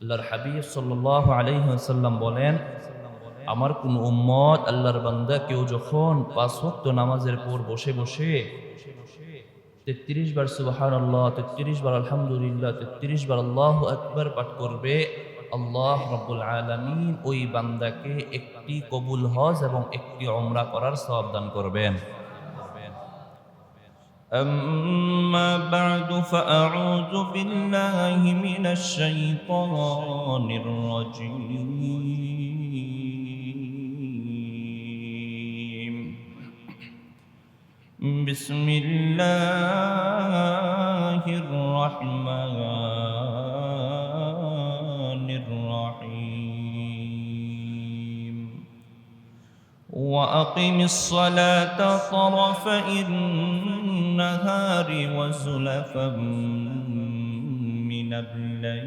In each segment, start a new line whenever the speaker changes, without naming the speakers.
আল্লাহর হাবিব সাল্লাল্লাহু আলাইহি ওয়াসাল্লাম বলেন, আমার কোন উম্মত আল্লাহর বান্দা কেউ যখন ৫ ওয়াক্ত নামাজের পর বসে বসে ৩৩ বার সুবহানাল্লাহ, ৩৩ বার আলহামদুলিল্লাহ, ৩৩ বার আল্লাহু আকবার পাঠ করবে, আল্লাহ রাব্বুল আলামিন ওই বান্দাকে একটি কবুল হজ এবং একটি উমরা করার সওয়াব দান করবেন। أما بعد فأعوذ بالله من الشيطان الرجيم. بسم الله الرحمن الرحيم. وأقم الصلاة طرفي النهار وزلفا من الليل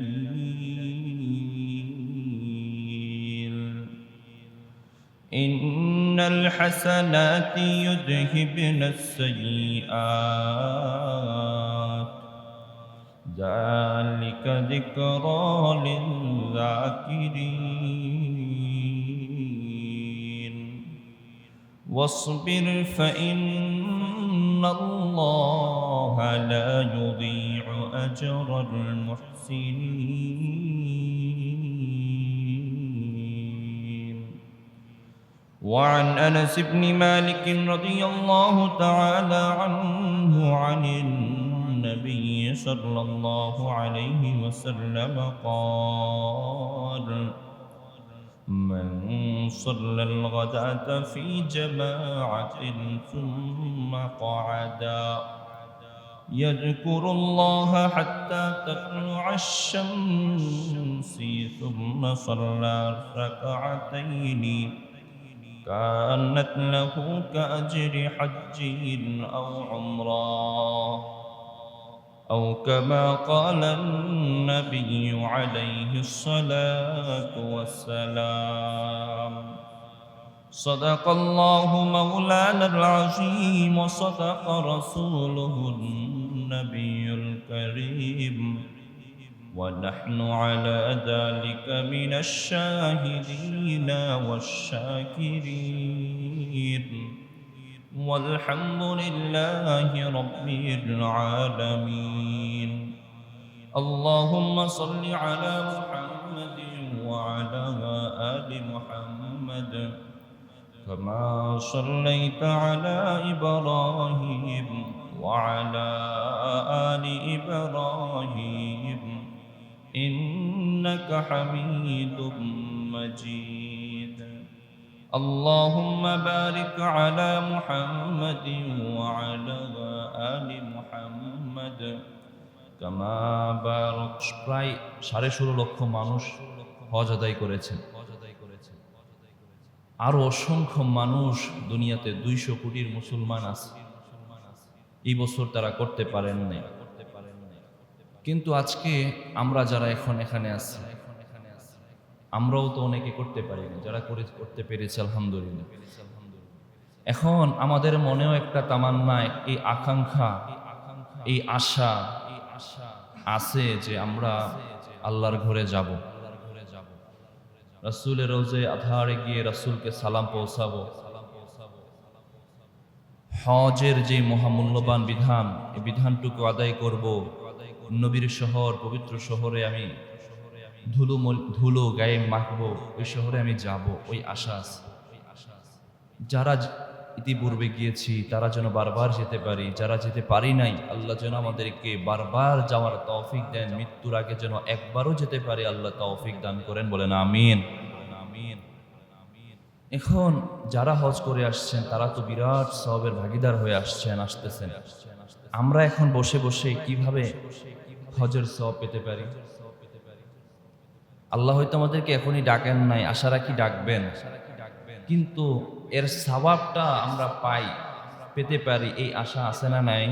إن الحسنات يذهبن السيئات ذلك ذكرى للذاكرين واصبر فإن الله لا يضيع أجر المحسنين. وعن أنس بن مالك رضي الله تعالى عنه عن النبي صلى الله عليه وسلم قال: من صلى الغداة في جماعة ثم قعد يذكر الله حتى تطلع الشمس ثم صلى ركعتين كانت له كأجر حج أو عمرة أو كما قال النبي عليه الصلاة والسلام. صدق الله مولانا العظيم وصدق رسوله النبي الكريم ونحن على ذلك من الشاهدين والشاكرين والحمد لله رب العالمين. اللهم صل على محمد وعلى آل محمد كما صليت على إبراهيم وعلى آل إبراهيم إنك حميد مجيد. اللهم بارك على محمد وعلى آل محمد كما باركت. প্রায় 16.5 লক্ষ মানুষ হজ আদায় করেছেন। আরো অসংখ্য মানুষ দুনিয়াতে 200 কোটির মুসলমান আছে, এই বছর তারা করতে পারেন নাই। কিন্তু আজকে আমরা যারা এখন এখানে আছি, আমরাও তো অনেকে করতে পারিনি, যারা করতে পেরেছে আলহামদুলিল্লাহ। এখন আমাদের মনেও একটা তামান্না, এই আকাঙ্ক্ষা, এই আশা আছে যে আমরা আল্লাহর ঘরে যাব, রাসূলের রওজায়ে আতহারে গিয়ে রাসূলকে সালাম পৌঁছাবো। হজের যে মহামূল্যবান বিধান, এই বিধানটুকু আদায় করব। নবীর শহর, পবিত্র শহরে আমি ধুলো গায়ে মাখবো, ওই শহরে আমি যাব, ওই আশা আছে। যারা ইতিপূর্বে গিয়েছি তারা যেন বারবার যেতে পারি, যারা যেতে পারি নাই আল্লাহ যেন আমাদেরকে বারবার যাওয়ার তৌফিক দেন, মৃত্যুর আগে যেন একবারও যেতে পারি আল্লাহ তৌফিক দান করেন, বলেন আমিন। এখন যারা হজ করে আসছেন তারা তো বিরাট সওয়াবের ভাগীদার হয়ে আসতেছেন। আমরা এখন বসে বসে কিভাবে হজের সওয়াব পেতে পারি? আল্লাহ হয়তো আমাদেরকে এখনই ডাকেন নাই, আশা রাখি ডাকবেন, কিন্তু এর সওয়াবটা আমরা পেতে পারি, এই আশা আছে না নাই?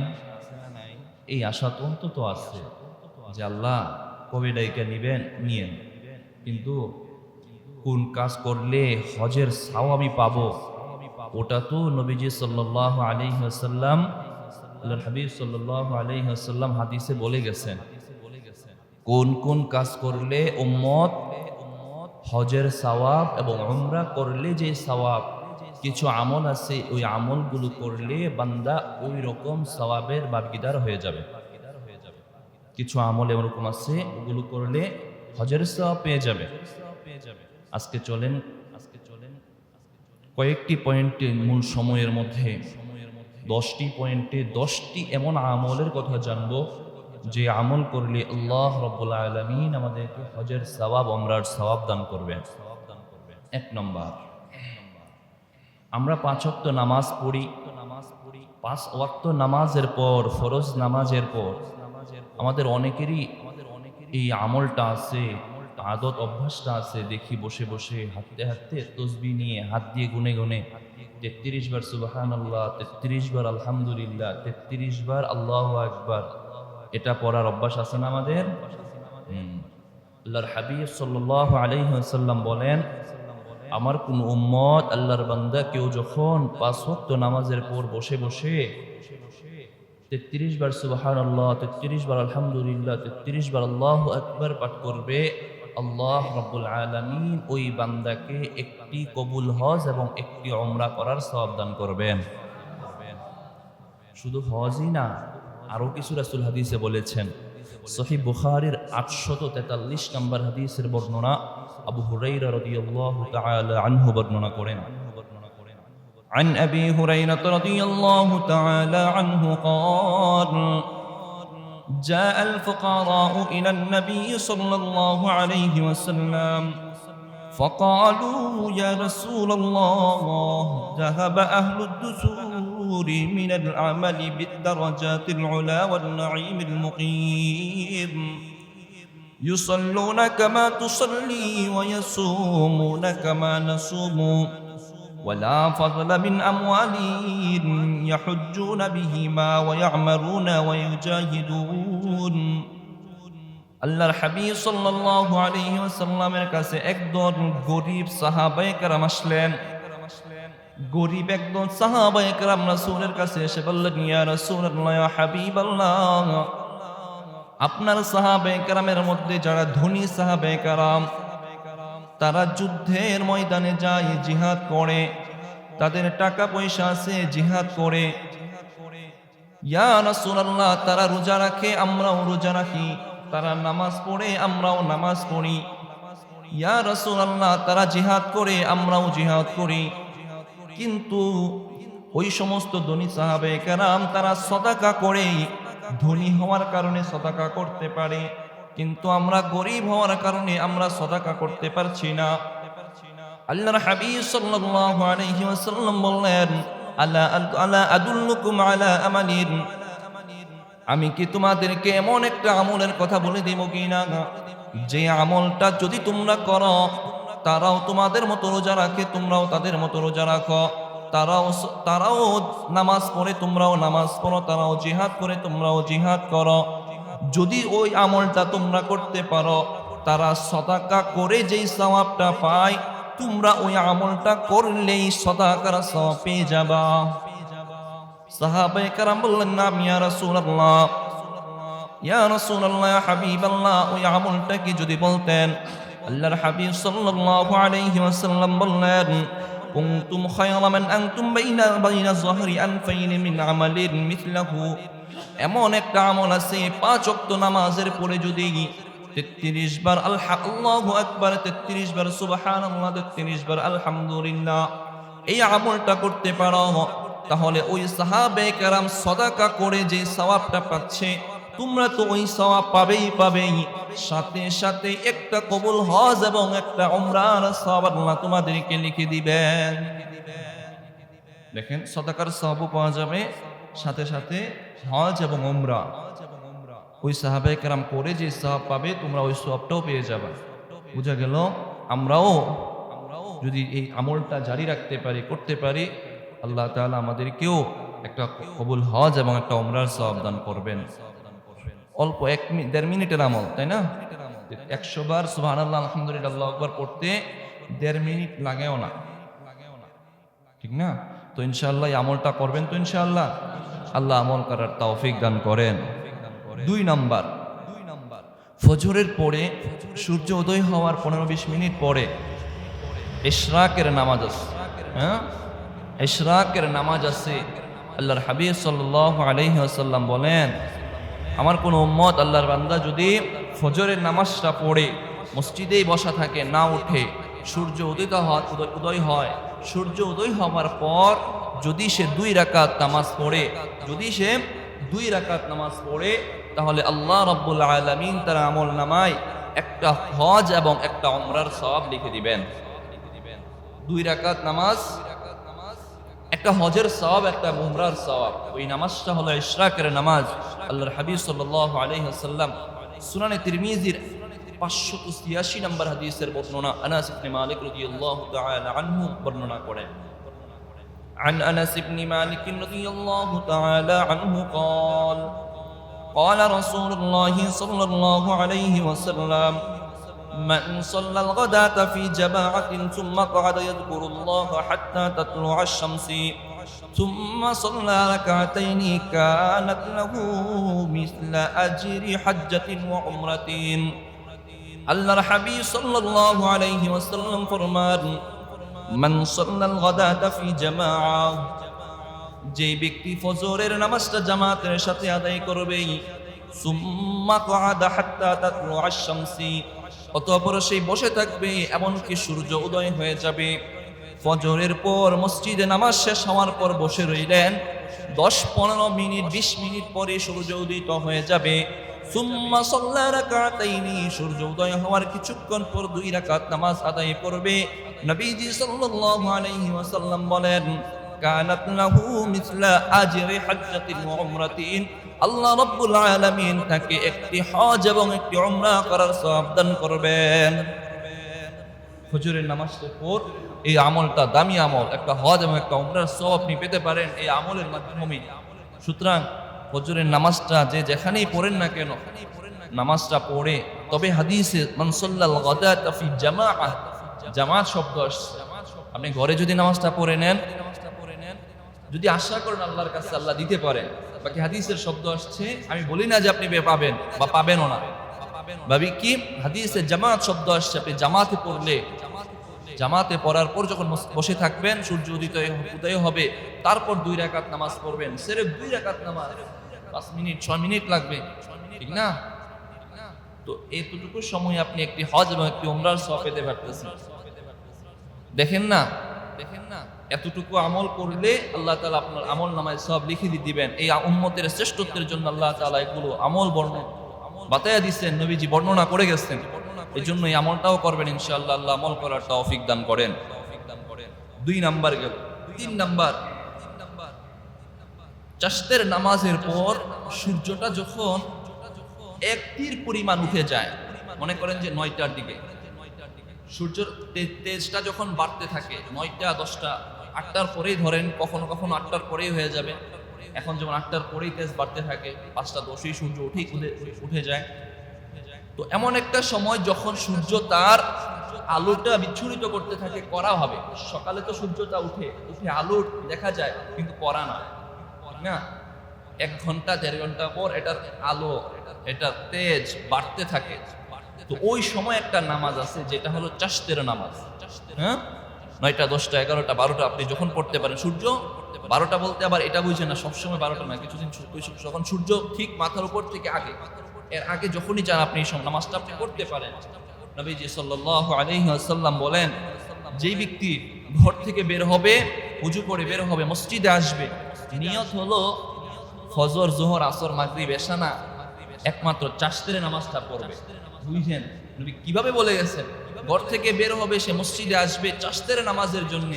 এই আশা তো অন্তত আছে যে আল্লাহ কবে ডাইকা নিয়েন, কিন্তু কোন কাজ করলে হজের সওয়াবই পাবো ওটা তো নবীজি সাল্লাল্লাহু আলাইহি ওয়াসাল্লাম, আল্লাহর হাবিব সাল্লাল্লাহু আলাইহি ওয়াসাল্লাম হাদিসে বলে গেছেন। কোন কোন কাজ করলে উম্মত হজের সওয়াব এবং উমরা করলে যে সওয়াব, কিছু আমল আছে ওই আমলগুলো করলে বান্দা ওই রকম সওয়াবের ভাগীদার হয়ে যাবে। কিছু আমল এরকম আছে ওগুলো করলে হজের সওয়াব পেয়ে যাবে। আজকে চলেন কয়েকটি পয়েন্টে মূল সময়ের মধ্যে 10টি পয়েন্টে 10টি এমন আমলের কথা জানবো যে আমল করলে আল্লাহ রাব্বুল আলামিন আমাদেরকে হজের সওয়াব উমরার সওয়াব দান করবেন। 1 নম্বর, আমরা 5 ওয়াক্ত নামাজ পড়ি। 5 ওয়াক্ত নামাজের পর, ফরজ নামাজের পর আমাদের অনেকেরই এই আমলটা আছে, আদত অভ্যাসটা আছে। দেখি বসে বসে হাঁটতে হাঁটতে তসবিহ নিয়ে হাত দিয়ে গুনে গুনে 33 বার সুবহানাল্লাহ, 33 বার আলহামদুলিল্লাহ, 33 বার আল্লাহু আকবার, এটা পড়ার অভ্যাস আছে না আমাদের? আল্লাহর হাবিব সাল্লাল্লাহু আলাইহি ওয়াসাল্লাম বলেন, আমার কোন উম্মত আল্লাহর বান্দা কেউ যখন 5 ওয়াক্ত নামাজের পর বসে বসে 33 বার সুবহানাল্লাহ, 33 বার আলহামদুলিল্লাহ, 33 বার আল্লাহু আকবার পাঠ করবে, আল্লাহ রাব্বুল আলামিন ওই বান্দাকে একটি কবুল হজ এবং একটি উমরা করার সওয়াব দান করবেন। শুধু হজই না, আরো কিছু রাসূল হাদিসে বলেছেন। সহিহ বুখারীর 843 নম্বর হাদিসের বর্ণনা আবু হুরায়রা রাদিয়াল্লাহু তাআলা আনহু বর্ণনা করেন। عن أبي هريرة رضي الله تعالى عنه قال جاء الفقراء إلى النبي صلى الله عليه وسلم فقالوا يا رسول الله ذهب أهل الدثور من العمل بالدرجات العلا والنعيم المقيم يصلون كما تصلي ويصومون كما نصوم ولا فضل من أموالهم يحجون بهما ويعمرون ويجاهدون। আল্লাহর হাবিব সাল্লাল্লাহু আলাইহি ওয়াসাল্লামের কাছে একদল গরীব সাহাবায়ে কেরাম আসলেন। গরীব একদল সাহাবায়ে কেরাম রাসূলের কাছে এসে বললেন, ইয়া রাসূলুল্লাহ, ইয়া হাবিবাল্লাহ, আপনার সাহাবায়ে কেরামের মধ্যে যারা ধনী সাহাবায়ে কেরাম, তারা যুদ্ধের ময়দানে যায়, জিহাদ করে, তাদের টাকা পয়সা আছে, জিহাদ করে। ইয়া রাসূলুল্লাহ, তারা রোজা রাখে, আমরাও রোজা রাখি, তারা নামাজ পড়ে, আমরাও নামাজ পড়ি। ইয়া রাসূলুল্লাহ, তারা জিহাদ করে, আমরাও জিহাদ করি, কিন্তু ওই সমস্ত ধনী সাহাবায়ে কেরাম তারা সদাকা করে, ধনী হওয়ার কারণে সদাকা করতে পারে, কিন্তু আমরা গরীব হওয়ার কারণে আমরা সদাকা করতে পারছি না। আল্লাহর হাবিব সাল্লাল্লাহু আলাইহি ওয়াসাল্লাম বললেন, আলা আদুল্লুকুম আলা আমালিন, আমি কি তোমাদেরকে এমন একটা আমলের কথা বলে দেব কিনা, যে আমলটা যদি তোমরা করো, তারাও তোমাদের মতো রোজা রাখে, তোমরাও তাদের মতো রোজা রাখো, তারাও নামাজ পড়ে, তোমরাও নামাজ পড়ো, তারাও জিহাদ করে, তোমরাও জিহাদ করো। যদি ওই আমলটা তোমরা করতে পারো, তারা সদাকা করে যেই সওয়াবটা পায়, তোমরা ওই আমলটা করলেই সদাকার সওয়াব পেয়ে যাবা। সাহাবায়ে কেরাম বললেন, না ইয়া রাসূলুল্লাহ, ইয়া রাসূলুল্লাহ, ইয়া হাবিবাল্লাহ, ওই আমলটা কি যদি বলতেন। আল্লাহর হাবিব সাল্লাল্লাহু আলাইহি ওয়াসাল্লাম বললেন, কুনতুম খায়রা মান আনতুম বাইনা যহরি আনফাইন মিন আমালিন মিথলাহু, এমন একটা আমল আছে 5 ওয়াক্ত নামাজের পরে যদি 33 বার আল্লাহু আকবার, 33 বার সুবহানাল্লাহ, 33 বার আলহামদুলিল্লাহ, এই আমলটা করতে পারো, তাহলে ওই সাহাবায়ে কেরাম সদাকা করে যে সওয়াবটা পাচ্ছে, তোমরা তো ওই সওয়াব পাবেই, সাথে সাথে একটা কবুল হজ এবং একটা উমরার সওয়াব আল্লাহ তোমাদেরকে লিখে দিবেন। দেখেন, সদাকার সওয়াবও পাওয়া যাবে, সাথে সাথে হজ এবং উমরা, ওই সাহাবায়ে কেরাম করে যে সওয়াব পাবে, তোমরা ওই সওয়াবটাও পেয়ে যাবে। বুঝা গেল? আমরাও যদি এই আমলটা জারি রাখতে পারি, করতে পারি, আল্লাহ তাআলা আমাদেরকেও একটা কবুল হজ এবং একটা উমরার সওয়াব দান করবেন। অল্প 1-1.5 মিনিটের আমল, তাই না? 100 বার সুবহানাল্লাহ, আলহামদুলিল্লাহ, আল্লাহু আকবার পড়তে 1.5 মিনিট লাগেও না, ঠিক না? তো ইনশাআল্লাহ এই আমলটা করবেন তো ইনশাআল্লাহ। আল্লাহ আমল করার তৌফিক দান করেন। 2 নাম্বার, ফজরের পরে সূর্য উদয় হওয়ার 15-20 মিনিট পরে ইশরাকের নামাজ আছে। হ্যাঁ, ইশরাকের নামাজ আছে। আল্লাহর হাবিব সাল্লাল্লাহু আলাইহি ওয়াসাল্লাম বলেন, আমার কোন উম্মত আল্লাহর বান্দা যদি ফজরের নামাজটা পড়ে মসজিদেই বসা থাকে, না উঠে, সূর্য উদয় হয়, সূর্য উদয় হওয়ার পর যদি সে 2 রাকাত নামাজ পড়ে, তাহলে আল্লাহ রাব্বুল আলামিন তার আমল নামায় একটা হজ এবং একটা উমরার সওয়াব লিখে দিবেন। 2 রাকাত নামাজ, একটা হজের সওয়াব, একটা উমরার সওয়াব। ওই নামাজটা হলো ইশরাকের নামাজ। আল্লাহর হাবিব সাল্লাল্লাহু আলাইহি ওয়াসাল্লাম সুনানে তিরমিজির 586 নম্বর হাদিসের বর্ণনা আনাস ইবনে মালিক রাদিয়াল্লাহু তাআলা আনহু বর্ণনা করেন। عن أنس بن مالك رضي الله تعالى عنه قال قال رسول الله صلى الله عليه وسلم من صلى الغداة في جماعة ثم قعد يذكر الله حتى تطلع الشمس ثم صلى ركعتين كانت له مثل أجر حجة وعمرة আল্লাহর হাবিব সাল্লাল্লাহু আলাইহি ওয়াসাল্লাম ফরমান, মান সাল্লাল গাদাতা ফি জামাআ, যে ব্যক্তি ফজরের নামাজটা জামাতের সাথে আদায় করবে, সুম্মা ক্বাদা হাত্তা তাতলুআশ শামসি, অতঃপর সে বসে থাকবে এমনকি সূর্য উদয় হয়ে যাবে। ফজরের পর মসজিদে নামাজ শেষ হওয়ার পর বসে রইলেন, 10-15 মিনিট 20 মিনিট পরে সূর্য উদিত হয়ে যাবে। সুম্মা সাল্লা রাকাতাইনি, সূর্য উদয় হওয়ার কিছুক্ষণ পর 2 রাকাত নামাজ আদায় করবে। নবীজি সাল্লাল্লাহু আলাইহি ওয়াসাল্লাম বলেন, কানাত লাহু মিসলা আজরি হাজ্জাতিন ওয়া উমরাতিন, আল্লাহ রাব্বুল আলামিন তাকে একটি হজ এবং একটি উমরা করার সওয়াব দান করবেন। ফজরের নামাজের পর এই আমলটা দামি আমল, একটা হজ এবং একটা উমরার সওয়াব আপনি পেতে পারেন এই আমলের মাধ্যমে। সুতরাং ফজরের নামাজটা যে যেখানেই পড়েন না কেন, নামাজটা পড়ে, তবে হাদিসে মান সাল্লাল গাদাতা ফি জামাআহ, জামাত শব্দ আসছে। আপনি ঘরে যদি নামাজটা পড়ে নেন, যদি আশা করেন আল্লাহর কাছে আল্লাহ দিতে পারেন, বাকি হাদিসের শব্দ আসছে, আমি বলি না যে আপনি পাবেন বা পাবেনও না, ভাবি কি হাদিসে জামাত শব্দ আসছে। আপনি জামাতে পড়লে, জামাতে পড়ার পর যখন বসে থাকবেন, সূর্য উদয় হবে, তারপর 2 রাকাত নামাজ পড়বেন। সির্ফ 2 রাকাত নামাজ, 5 মিনিট 6 মিনিট লাগবে, ঠিক না? তো এতটুকু সময় আপনি একটি হজ এবং একটি উমরার সওয়াব পেতে পারতেছেন। দেখেন না, এতটুকু আমল করলে আল্লাহ তাআলা আপনার আমল নামায় সওয়াব লিখে দিবেন। এই উম্মতের শ্রেষ্ঠত্বের জন্য আল্লাহ তাআলা এগুলো আমল বাতায়া দিচ্ছেন, নবীজি বর্ণনা করে গেছেন। এই জন্য এই আমলটাও করবেন ইনশাআল্লাহ, আল্লাহ আমল করার তৌফিক দান করেন। 2 নাম্বার গেল। 3 নাম্বার, চাশতের নামাজের পর সূর্যটা যখন 1 তীর পরিমাণ উঠে যায়, মনে করেন যে 9টার দিকে সূর্যের তেজটা যখন বাড়তে থাকে, 9টা 10টা 8টার পরেই ধরেন, কখনো কখনো 8টার পরেই হয়ে যাবে। এখন যেমন 8টার পরেই তেজ বাড়তে থাকে, 5টা 10ই সূর্য উঠে যায়। তো এমন একটা সময় যখন সূর্য তার আলোটা বিচ্ছুরিত করতে থাকে কড়া হবে। সকালে তো সূর্যটা উঠে আলো দেখা যায়, কিন্তু কড়া না, না 1 ঘন্টা 1.5 ঘন্টা পর এটার আলো, এটার তেজ বাড়তে থাকে। তো ওই সময় একটা নামাজ আছে যেটা হলো চাশতের নামাজ। হ্যাঁ, 9টা 10টা 11টা 12টা আপনি যখন পড়তে পারেন। সূর্য 12টা বলতে আবার এটা বুঝে না সবসময় 12টা না, কিছুদিন যখন সূর্য ঠিক মাথার উপর থেকে আগে, এর আগে যখনই চান আপনি এই নামাজটা আপনি পড়তে পারেন। নবীজি সাল্লাল্লাহু আলাইহি ওয়াসাল্লাম বলেন, যেই ব্যক্তি ঘর থেকে বের হবে, ওযু করে বের হবে, মসজিদে আসবে, নিয়ত হলো ফজর, যোহর, আসর, মাগরিব, এশা না, একমাত্র চাশতের নামাজটা পড়বে। বুঝছেন নবী কিভাবে বলে গেছেন? ঘর থেকে বের হবে, সে মসজিদে আসবে চাশতের নামাজের জন্য।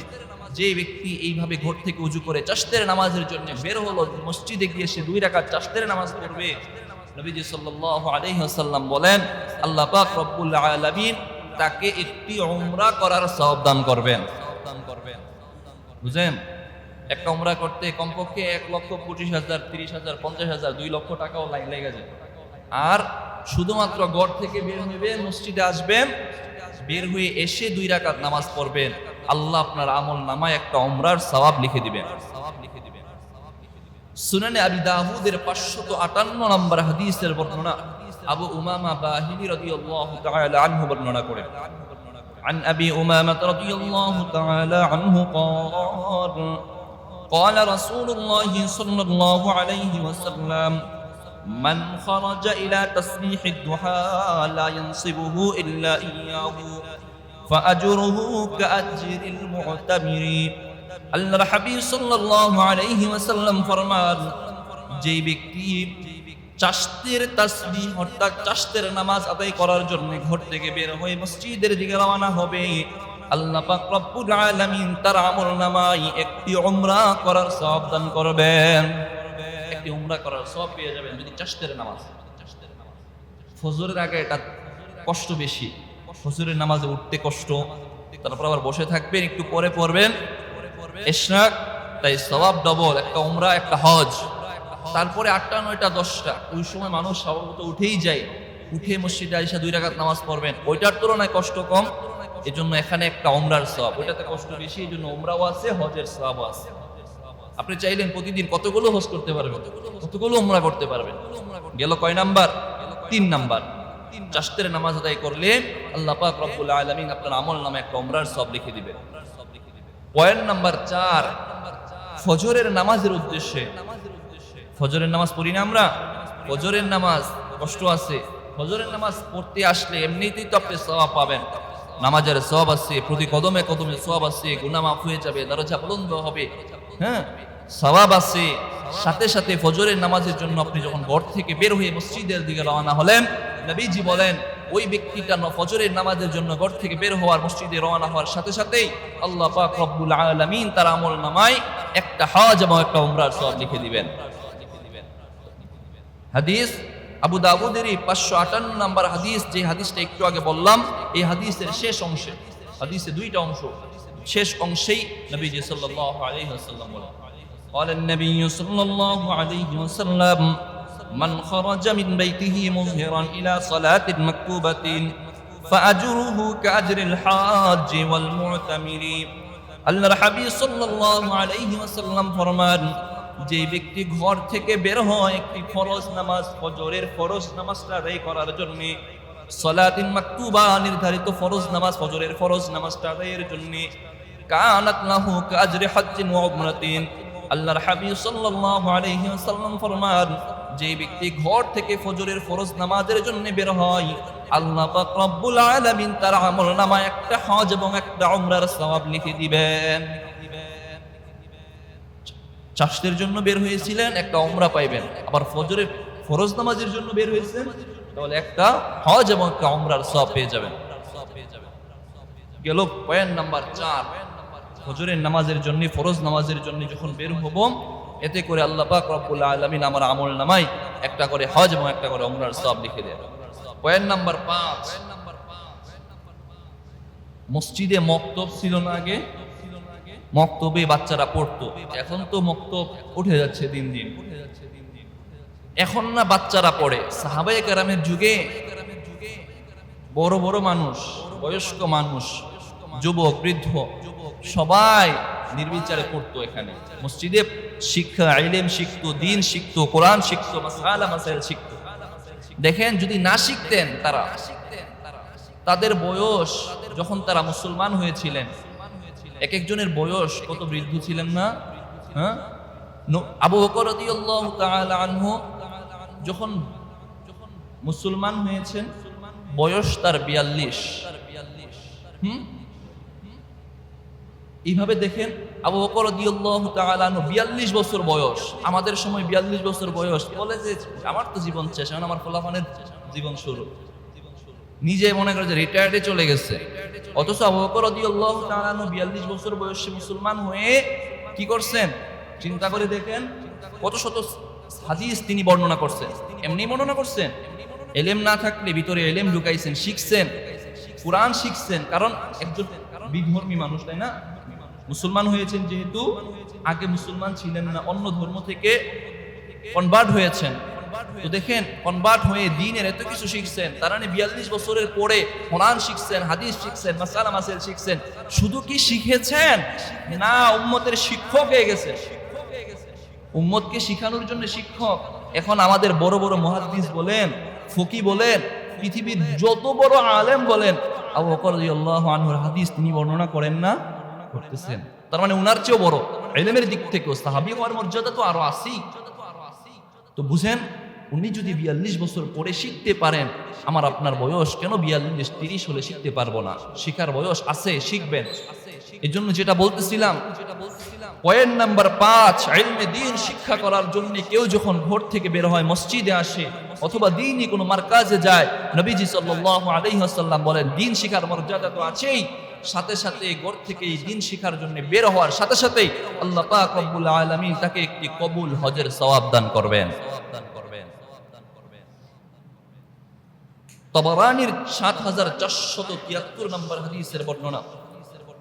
যে ব্যক্তি এইভাবে ঘর থেকে ওযু করে চাশতের নামাজের জন্য বের হলো, মসজিদে গিয়ে সে 2 রাকাত চাশতের নামাজ পড়বে, নবীজি সাল্লাল্লাহু আলাইহি ওয়াসাল্লাম বলেন, আল্লাহ পাক রব্বুল আলামিন তাকে একটি উমরা করার সওয়াব দান করবেন। বুঝেন, একটা উমরা করতে কমপক্ষে 1,25,000, 30,000, 50,000, 2 লক্ষ টাকাও লেগে যায়। আর শুধুমাত্র ঘর থেকে বের হইবেন, মসজিদে আসবেন, বের হয়ে এসে 2 রাকাত নামাজ পড়বেন, আল্লাহ আপনার আমল নামায় একটা উমরার সওয়াব লিখে দিবেন। সুনানে আবি দাউদের 558 নম্বর হাদিসের বর্ণনা আবু উমামা বাহিলি রাদিয়াল্লাহু তাআলা আনহু বর্ণনা করেন عن أبي أمامة رضي الله تعالى عنه قال قال رسول الله صلى الله عليه وسلم من خرج إلى تسبيح الضحى لا ينصبه إلا إياه فأجره كأجر المعتمر আল্লাহর হাবিব সাল্লাল্লাহু আলাইহি ওয়াসাল্লাম ফরমান যে ব্যক্তি চাশতের তাসবিহ অর্থাৎ চাশতের নামাজ আদায় করার জন্য ঘর থেকে বের হয়ে মসজিদের দিকে রওনা হবে আল্লাহ পাক রব্বুল আলামিন তার আমলনামায় একটি উমরা করার সওয়াব দান করবেন একটি উমরা করার সওয়াব পেয়ে যাবেন যদি চাশতের নামাজ ফজরের আগে এটা কষ্ট বেশি ফজরের নামাজে উঠতে কষ্ট তারপর আবার বসে থাকবেন একটু পরে পড়বেন ইশরাক তাই সওয়াব ডবল একটা উমরা একটা হজ তারপরে 8টা 9টা 10টা ওই সময় মানুষ স্বভাবত উঠেই যায় উঠে মসজিদে আইসা 2 রাকাত নামাজ পড়বেন ওইটার তুলনায় কষ্ট কম এজন্য এখানে একটা উমরার সওয়াব ওইটাতে কষ্ট বেশি এজন্য উমরাও আছে হজের সওয়াবও আছে আপনি চাইলেন প্রতিদিন কতগুলো হজ করতে পারবেন কতগুলো উমরা করতে পারবেন গেল কয় নাম্বার 3 নাম্বার চাশতের নামাজ আদায় করলে আল্লাহ পাক রব্বুল আলামিন আপনার আমলনামায় একটা উমরার সওয়াব লিখে দিবেন পয়েন্ট নাম্বার 4 ফজরের নামাজের উদ্দেশ্যে ফজরের নামাজ পড়ি না আমরা ফজরের নামাজ কষ্ট আছে ফজরের নামাজ পড়তে আসলে এমনিতেই তো আপনি সওয়াব পাবেন নামাজের সওয়াব আছে প্রতি কদমে কদমে সওয়াব আছে গুনাহ মাফ হয়ে যাবে দরজা বুলন্দ হবে হ্যাঁ সওয়াব আছে সাথে সাথে ফজরের নামাজের জন্য আপনি যখন ঘর থেকে বের হয়ে মসজিদের দিকে রওনা হলেন নবীজি বলেন ওই ব্যক্তিটা ফজরের নামাজের জন্য ঘর থেকে বের হওয়ার মসজিদে রওনা হওয়ার সাথে সাথেই আল্লাহ পাক রব্বুল আলামিন তার আমলনামায় একটা হজ এবং একটা উমরার সওয়াব লিখে দিবেন হাদিস আবু দাউদের 558 নম্বর হাদিস যে হাদিসটা একটু আগে বললাম এই হাদিসের শেষ অংশে হাদিসে 2টা অংশ শেষ অংশেই নবীজি সাল্লাল্লাহু আলাইহি ওয়াসাল্লাম বলেন قال النبي صلى الله عليه وسلم من خرج من بيته مظهرا إلى صلاة مكتوبة فأجره كأجر الحاج والمعتمر আল্লাহর হাবিব সাল্লাল্লাহু আলাইহি ওয়াসাল্লাম ফরমান যে ব্যক্তি ঘর থেকে বের হয় একটি ফরজ নামাজ ফজরের ফরজ নামাজটা আদায় করার জন্য সালাতিন মাকতুবা নির্ধারিত ফরজ নামাজ ফজরের ফরজ নামাজটা আদায়ের জন্য কানাত লাহু কাজরি হজ্জিন ওয়া উমরাতিন আল্লাহর হাবিব সাল্লাল্লাহু আলাইহি ওয়াসাল্লাম ফরমান যে ব্যক্তি ঘর থেকে ফজরের ফরজ নামাজের জন্য বের হয় আল্লাহ পাক রব্বুল আলামিন তার আমলনামায় একটা হজ এবং একটা উমরার সওয়াব লিখে দিবেন চাশতের জন্য বের হয়েছিলেন একটা উমরা পাইবেন আবার ফজরের ফরজ নামাজের জন্য বের হয়েছেন তাহলে একটা হজ এবং একটা উমরার সওয়াব পেয়ে যাবেন গেল পয়েন্ট নাম্বার 4 ফজরের নামাজের জন্য ফরজ নামাজের জন্য যখন বের হব এতে করে আল্লাহ পাক রব্বুল আলামিন আমার আমলনামায় একটা করে হজ এবং একটা করে উমরার সওয়াব লিখে দেন পয়েন্ট নাম্বার 5 মসজিদে মক্তব ছিল না আগে মক্তবে বাচ্চারা পড়তো এখন তো মক্তব উঠে যাচ্ছে দিন দিন এখন না বাচ্চারা পড়ে সাহাবায়ে কেরামের যুগে বড় বড় মানুষ বয়স্ক মানুষ যুবক বৃদ্ধ সবাই নির্বিচারে পড়তো এখানে মসজিদে শিক্ষা ইলম শিখতো দ্বীন শিখতো কোরআন শিখতো মাসআলা মাসাইল শিখতো দেখেন যদি না শিখতেন তারা তাদের বয়স যখন তারা মুসলমান হয়েছিলেন এক একজনের বয়স কত বৃদ্ধ ছিলেন না হ্যাঁ আবু বকর রাদিয়াল্লাহু তাআলা আনহু যখন মুসলমান হয়েছেন বয়স তার 42 এইভাবে দেখেন আবু বকর রাদিয়াল্লাহু তাআলা আনহু 42 বছর বয়স আমাদের সময় 42 বছর বয়স বলে যে আমার তো জীবন শেষ এখন আমার ফলাফলের জীবন শুরু নিজে মনে করে যে রিটায়ার্ডে চলে গেছে অথচ আবু বকর রাদিয়াল্লাহু তাআলা আনহু 42 বছর বয়সে মুসলমান হয়ে কি করছেন চিন্তা করে দেখেন কত শত হাদিস তিনি বর্ণনা করছেন এমনি বর্ণনা করছেন ইলম না থাকলে ভিতরে ইলম ঢুকাইছেন শিখছেন কুরআন শিখছেন কারণ একজন বিধর্মী মানুষ তাই না মুসলমান হয়েছেন যেহেতু আগে মুসলমান ছিলেন না অন্য ধর্ম থেকে কনভার্ট হয়েছেন তো দেখেন কনভার্ট হয়ে দ্বীনের এত কিছু শিখছেন তার মানে 42 বছরের পরে কোরআন শিখছেন হাদিস শিখছেন মাসআলা মাসাইল শিখছেন শুধু কি শিখেছেন না উম্মতের শিক্ষক হয়ে গেছে উম্মতকে শিখানোর জন্য শিক্ষক এখন আমাদের বড় বড় মুহাদ্দিস বলেন ফকি বলেন, পৃথিবীর যত বড় আলেম বলেন, আবু বকর রাদিয়াল্লাহু আনহুর হাদিস তিনি বর্ণনা করেন না, করতেছেন। তার মানে উনার চেয়েও বড় ইলমের দিক থেকেও সাহাবী হওয়ার মর্যাদা তো আরো আছেই। তো বুঝেন, উনি যদি 42 বছর পরে শিখতে পারেন, আমার আপনার বয়স কেন 42-30 হলে শিখতে পারবো না? শিখার বয়স আছে, শিখবেন। এই জন্য যেটা বলতেছিলাম, পয়েন্ট নাম্বার 5, ইলমে দ্বীন শিক্ষা করার জন্য কেউ যখন ঘর থেকে বের হয়, মসজিদে আসে অথবা দ্বীনি কোনো মারকাজে যায়, নবীজি সাল্লাল্লাহু আলাইহি ওয়াসাল্লাম বলেন দ্বীন শিখার মর্যাদা তো আছেই, সাথে সাথে ঘর থেকে এই দ্বীন শিখার জন্য বের হওয়ার সাথে সাথেই আল্লাহ পাক রব্বুল আলামিন তাকে একটি কবুল হজের সওয়াব দান করবেন। তাবারানির ৭৪৭৩ নম্বর হাদিসের বর্ণনা,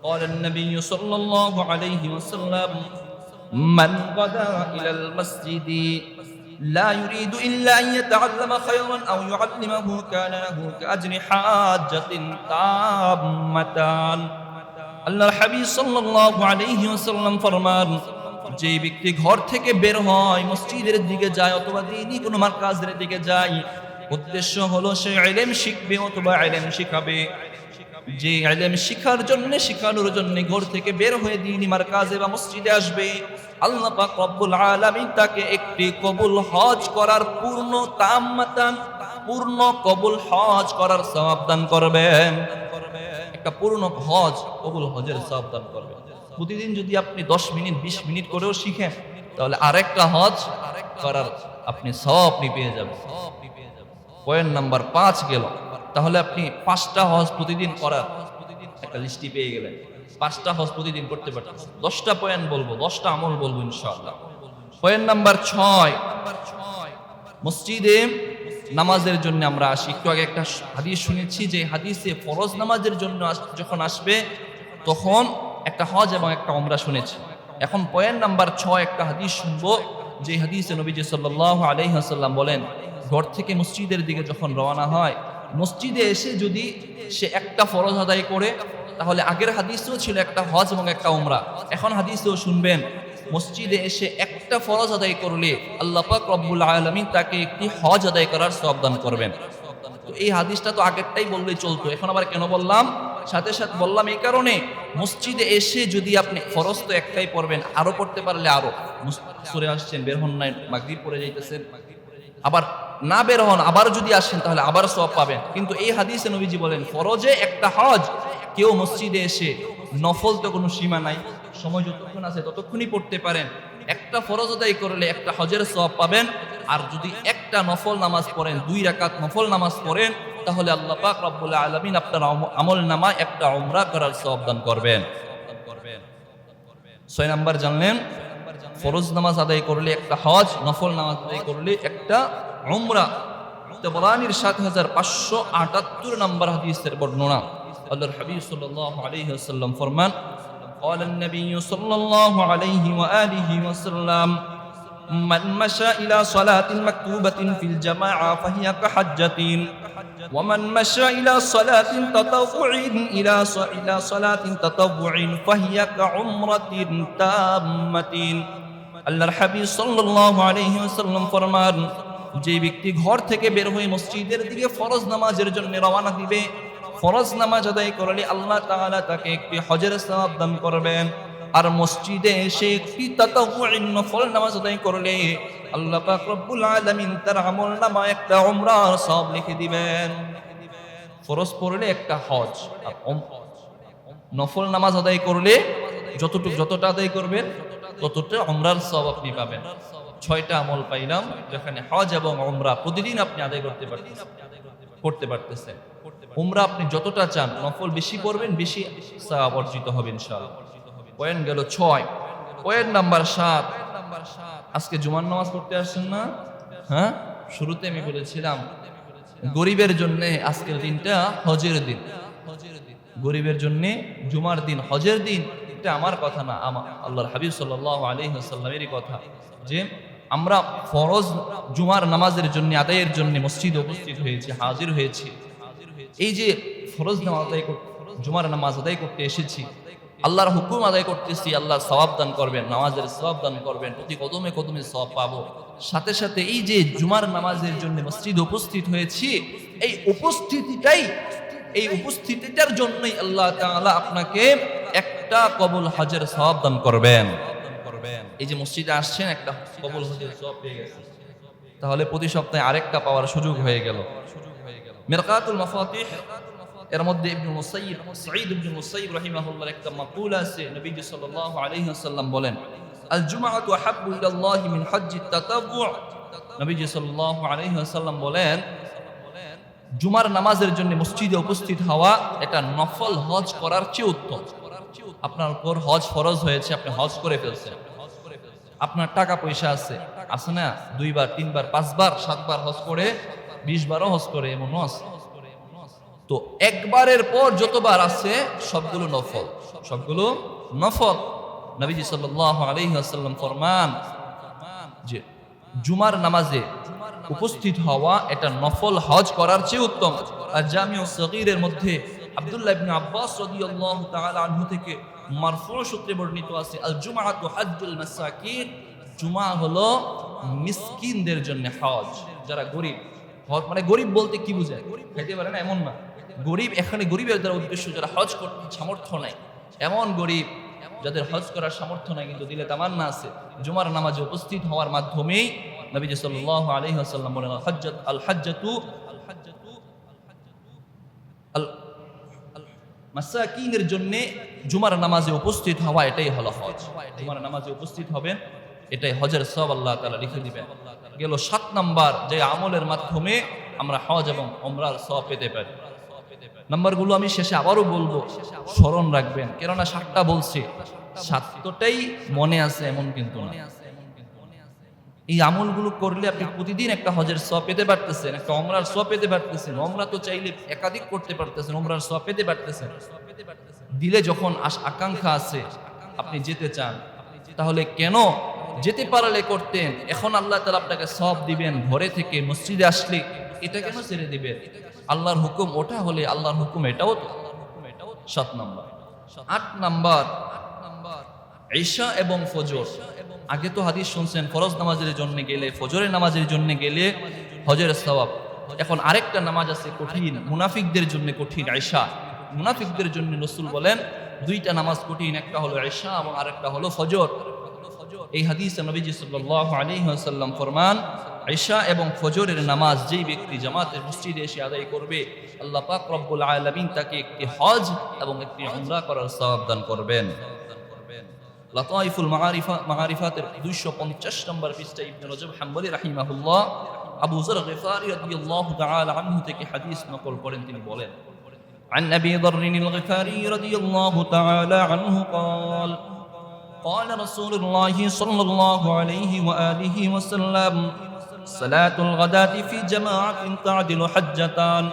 قال النبي صلى الله عليه وسلم من غدا إلى المسجد لا يريد إلا أن يتعلم خيرا أو يعلمه كان له كأجر حاجة تامة। আল্লাহর হাবিব সাল্লাল্লাহু আলাইহি ওয়াসাল্লাম ফরমান, যে ব্যক্তি ঘর থেকে বের হয়, মসজিদের দিকে যায় অথবা দ্বীনি কোনো মারকাজের দিকে যায়, উদ্দেশ্য হলো সে ইলম শিখবে অথবা ইলম শিখাবে, যে ইলম শিখার জন্য, শিখানোর জন্য ঘর থেকে বের হয়ে দ্বীনি মারকাজে বা মসজিদে আসবে, আল্লাহ পাক রব্বুল আলামিন তাকে একটি কবুল হজ করার পূর্ণ কবুল হজ করার সওয়াব দান করবেন। একটা পূর্ণ হজ, কবুল হজের সওয়াব দান করবেন। প্রতিদিন যদি আপনি 10 মিনিট 20 মিনিট করেও শিখেন, তাহলে আরেকটা হজ করার আপনি সওয়াব পেয়ে যাবেন। পয়েন্ট নাম্বার 5 গেল। তাহলে আপনি 5টা হজ প্রতিদিন করার একটা লিস্টি পেয়ে গেলেন। 5টা হজ প্রতিদিন করতে পারতেন। 10টা পয়েন্ট বলবো, 10টা আমল বলবো ইনশাআল্লাহ। পয়েন্ট নাম্বার 6, মসজিদে নামাজের জন্য আমরা আসি। একটু আগে একটা হাদিস শুনেছি, যে হাদিসে ফরজ নামাজের জন্য যখন আসবে তখন একটা হজ এবং একটা উমরা শুনেছি। এখন পয়েন্ট নাম্বার 6 একটা হাদিস শুনবো, যে হাদিসে নবীজি সাল্লাল্লাহু আলাইহি ওয়াসাল্লাম বলেন, ঘর থেকে মসজিদের দিকে যখন রওনা হয়, মসজিদে এসে যদি সে একটা ফরজ আদায় করে, তাহলে আগের হাদিসেও ছিল একটা হজ এবং একটা উমরা, এখন হাদিসেও শুনবেন, মসজিদে এসে একটা ফরজ আদায় করলে আল্লাহ পাক রব্বুল আলামিন তাকে একটি হজ আদায় করার সওয়াব দান করবেন। তো এই হাদিসটা তো আগেরটাই বললেই চলতো, এখন আবার কেন বললাম? সাথে সাথে বললাম এই কারণে, মসজিদে এসে যদি আপনি ফরজ তো একটাই পড়বেন, আরো পড়তে পারলে আরো, সরে আসছেন, বের হন নাই, মাগরিব পড়ে যাইতেছেন, আবার না বের হন, আবার যদি আসেন তাহলে আবার সওয়াব পাবেন। কিন্তু এই হাদিসে নবীজি বলেন ফরজে একটা হজ, কেউ মসজিদে এসে, নফল তো কোনো সীমা নাই, সময় যতক্ষণ আছে ততক্ষণই পড়তে পারেন, একটা ফরজ আদায় করলে একটা হজের সওয়াব পাবেন। আর যদি একটা নফল নামাজ পড়েন, 2 রাকাত নফল নামাজ পড়েন, তাহলে আল্লাহ পাক রব্বুল আলামিন আপনার আমল নামায় একটা উমরা করার সওয়াব দান করবেন। 6 নাম্বার জানলেন, ফরজ নামাজ আদায় করলে একটা হজ, নফল নামাজ আদায় করলে একটা উমরা। তাবরানির ৭৫৭৮ নম্বর হাদিসের বর্ণনা, আল্লাহর হাবিব সাল্লাল্লাহু আলাইহি ওয়াসাল্লাম ফরমান, قال النبي صلى الله عليه وآله وسلم من مشى إلى صلاة مكتوبة في الجماعة فهي كحجة ومن مشى إلى صلاة تطوع إلى صلاة تطوع فهي كعمرة تامة। আল্লাহর হাবিব সাল্লাল্লাহু আলাইহি ওয়াসাল্লাম ফরমান, যে ব্যক্তি ঘর থেকে বের হয়ে মসজিদের দিকে ফরজ নামাজের জন্য রওনা দিবে, ফরজ নামাজ আদায় করলে আল্লাহ তাআলা তাকে একটি হজের সওয়াব দান করবেন। আর মসজিদে এসে একটি তাতাওয়ুন নফল নামাজ আদায় করলে আল্লাহ পাক রব্বুল আলামিন তার আমলনামায় একটা উমরার সওয়াব লিখে দিবেন। ফরজ পড়লে একটা হজ, আর নফল নামাজ আদায় করলে যতটা আদায় করবেন ততটা উমরার সওয়াব আপনি পাবেন। 6টা আমল পাইলাম, যেখানে হজ এবং উমরা প্রতিদিন আপনি আদায় করতে পারতেছেন। উমরা আপনি যতটা চান, নফল বেশি করবেন, বেশি সওয়াব অর্জিত হবে ইনশাআল্লাহ। পয়েন্ট গেল 6। পয়েন্ট নাম্বার 7, আজকে জুমার নামাজ পড়তে আসছেন না? হ্যাঁ, শুরুতে আমি বলেছিলাম গরিবের জন্য আজকের দিনটা হজের দিন। গরিবের জন্য জুমার দিন, হজের দিন, এটা আমার কথা না, আল্লাহর হাবিব সাল্লাল্লাহু আলাইহি ওয়াসাল্লামেরই কথা, যে আমরা ফরজ জুমার নামাজের জন্য, আদায়ের জন্য মসজিদে উপস্থিত হয়েছি, হাজির হয়েছি। এই যে ফরজ নামাজ আদায় করতে, জুমার নামাজ আদায় করতে এসেছি, আল্লাহর হুকুম আদায় করতেছি, আল্লাহ সওয়াব দান করবেন, নামাজের সওয়াব দান করবেন, প্রতি কদমে কদমে সওয়াব পাবো। সাথে সাথে এই যে জুমার নামাজের জন্য মসজিদে উপস্থিত হয়েছি, এই উপস্থিতিটার জন্যই আল্লাহ তাআলা আপনাকে একটা কবুল হজের সওয়াব দান করবেন। এই যে মসজিদে আসছেন, একটা কবুল হজের সওয়াব পেয়ে গেছেন, তাহলে প্রতি সপ্তাহে আরেকটা পাওয়ার সুযোগ হয়ে গেল। মিরকাতুল মাফাতিহ এর মধ্যে ইবনুল মুসাইয়িব, সাঈদ ইবনুল মুসাইয়িব রাহিমাহুল্লাহর একটা মাকুল আছে। নবীজি সাল্লাল্লাহু আলাইহি ওয়াসাল্লাম বলেন, আল জুমআতু আহাব্বু ইলাল্লাহি মিন হজ্জিত তাতাব্বু। নবীজি সাল্লাল্লাহু আলাইহি ওয়াসাল্লাম বলেন, জুমার নামাজের জন্য মসজিদে উপস্থিত হওয়া এটা নফল হজ করার চেয়ে উত্তম। আপনার উপর হজ ফরজ হয়েছে, আপনি হজ করে ফেলছেন, আপনার টাকা পয়সা আছে না, 2 বার 3 বার 5 বার 7 বার হজ করে, 20 বারও হজ করে, এমন আছে। তো একবারের পর যতবার আছে সবগুলো নফল। নবীজি সাল্লাল্লাহু আলাইহি ওয়াসাল্লাম ফরমান যে জুমার নামাজে উপস্থিত হওয়া এটা নফল হজ করার চেয়ে উত্তম। আর জামিউ সগীরের মধ্যে আব্দুল্লাহ ইবনে আব্বাস রাদিয়াল্লাহু তাআলা আনহু থেকে মারফু সূত্রে বর্ণিত আছে, আল জুমআতু হজ্জুল মাসাকিন, জুমা হলো মিসকিনদের জন্য হজ। যারা গরিব, মানে গরিব বলতে কি বোঝায়, খাইতে পারে না এমন না, গরিব এখানে গরিবের দ্বারা উদ্দেশ্য যারা হজ করতে সামর্থ্য নাই, এমন গরিব যাদের হজ করার সামর্থ্য নাই কিন্তু দিলে তামান্না আছে, জুমার নামাজে উপস্থিত হওয়ার মাধ্যমেই নবীজি সাল্লাল্লাহু আলাইহি ওয়াসাল্লাম বলেন, আল হাজ্জাতু আল মাসাকিনের জন্য জুমার নামাজে উপস্থিত হওয়া এটাই হলো হজ। জুমার নামাজে উপস্থিত হবেন, এটাই হজের সওয়াব আল্লাহ তাআলা লিখে দিবেন। গেল 7 নাম্বার যে আমলের মাধ্যমে আমরা হজ এবং উমরার সওয়াব পেতে পারি। নাম্বারগুলো আমি শেষে আবারও বলবো, স্মরণ রাখবেন, কেননা 7টা বলছি, 7টাই মনে আছে এমন কিন্তু না। এই আমলগুলো করলে আপনি প্রতিদিন একটা হজের সওয়াব পেতে পারতেছেন, একটা উমরার সওয়াব পেতে পারতেছেন। উমরা তো চাইলে একাধিক করতে পারতেছেন, উমরার সওয়াব পেতে পারতেছেন। দিলে যখন আকাঙ্ক্ষা আছে, আপনি যেতে চান, তাহলে কেন যেতে পারলে করতেন, এখন আল্লাহ তাআলা আপনাকে সওয়াব দিবেন ঘরে থেকে মসজিদে আসলে, এটা কেন ছেড়ে দিবেন? আল্লাহর হুকুম ওটা হলে আল্লাহর হুকুম এটাও তো। 7 নাম্বার। 8 নাম্বার, ইশা এবং ফজর। আগে তো হাদিস শুনছেন, ফরজ নামাজের জন্য গেলে, ফজরের নামাজের জন্য গেলে হজের সওয়াব। এখন আরেকটা নামাজ আছে কঠিন, মুনাফিকদের জন্য কঠিন, ইশা। মুনাফিকদের জন্য রাসূল বলেন 2টা নামাজ কঠিন, একটা হলো ইশা এবং আরেকটা হলো ফজর। এই হাদিসে নবীজি সাল্লাল্লাহু আলাইহি ওয়াসাল্লাম ফরমান, ইশা এবং ফজরের নামাজ যেই ব্যক্তি জামাতে মসজিদে এসে আদায় করবে, আল্লাহ পাক রব্বুল আলামিন তাকে একটি হজ এবং একটি উমরা করার সওয়াব দান করবেন। লাতাইফুল মাআরিফাতের 250 নম্বর পৃষ্ঠায় ইবনে রজব হাম্বলি রাহিমাহুল্লাহ আবু যর গিফারি রাদিয়াল্লাহু তাআলা আনহু থেকে হাদিস নকল করেন। তিনি বলেন, عن أبي ذر الغفاري رضي الله تعالى عنه قال قال رسول الله صلى الله عليه وآله وسلم صلاة الغداة في جماعة تعدل حجتان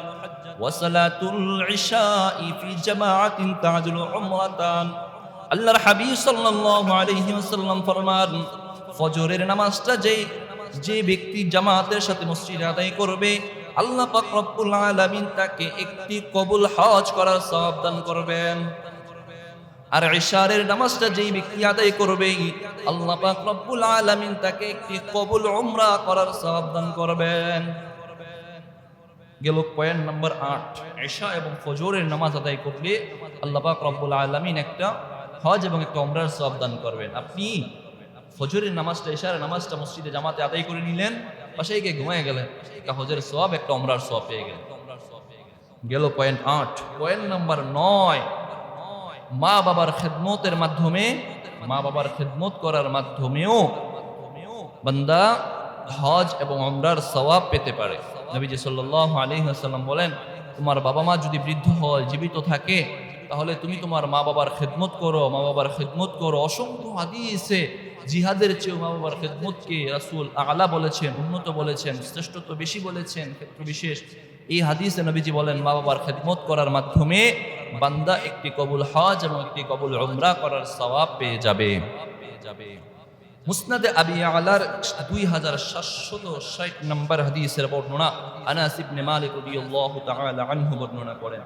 وصلاة العشاء في جماعة تعدل عمرتان। আল্লাহর হাবিব সাল্লাল্লাহু আলাইহি ওয়াসাল্লাম ফরমান, ফজরের নামাজটা যে ব্যক্তি জামাতের সাথে মসজিদে আদায় করবে, আল্লাহ পাক রব্বুল আলামিন তাকে একটি কবুল হজ করার সওয়াব দান করবেন। আর ইশারের নামাজটা যেই ব্যক্তি আদায় করবে, আল্লাহ পাক রব্বুল আলামিন তাকে একটি কবুল উমরা করার সওয়াব দান করবেন। গেল পয়েন্ট নাম্বার 8, ইশা এবং ফজরের নামাজ আদায় করলে আল্লাহ পাক রব্বুল আলামিন একটা হজ এবং একটা উমরার সওয়াব দান করবেন। আপনি ফজরের নামাজটা, ইশার নামাজটা মসজিদে জামাতে আদায় করে নিলেন, বাসায় গিয়ে ঘুমিয়ে গেলেন, একটা হজের সওয়াব একটা উমরার সওয়াব পেয়ে গেলেন। গেল পয়েন্ট 8। পয়েন্ট নাম্বার 9, মা বাবার খেদমতের মাধ্যমে, মা বাবার খেদমত করার মাধ্যমেও বান্দা হজ এবং উমরার সওয়াব পেতে পারে। নবীজি সাল্লাল্লাহু আলাইহি ওয়াসাল্লাম বলেন, তোমার বাবা মা যদি বৃদ্ধ হয়, জীবিত থাকে, তাহলে তুমি তোমার মা বাবার খেদমত করো, মা বাবার খেদমত করো। অসংখ্য হাদিসে জিহাদের চেয়েও মা বাবার খেদমতকে রাসূল আলা বলেছেন, উন্নত বলেছেন, শ্রেষ্ঠত্ব বেশি বলেছেন, ক্ষেত্র বিশেষ। এই হাদিসে নবীজি বলেন, মা বাবার খেদমত করার মাধ্যমে বান্দা একটি কবুল হজ এবং একটি কবুল উমরা করার সওয়াব পেয়ে যাবে। মুসনাদে আবি আলার 2760 নম্বর হাদিসের বর্ণনা আনাস ইবনে মালিক রাদিয়াল্লাহু তাআলা আনহু বর্ণনা করেন,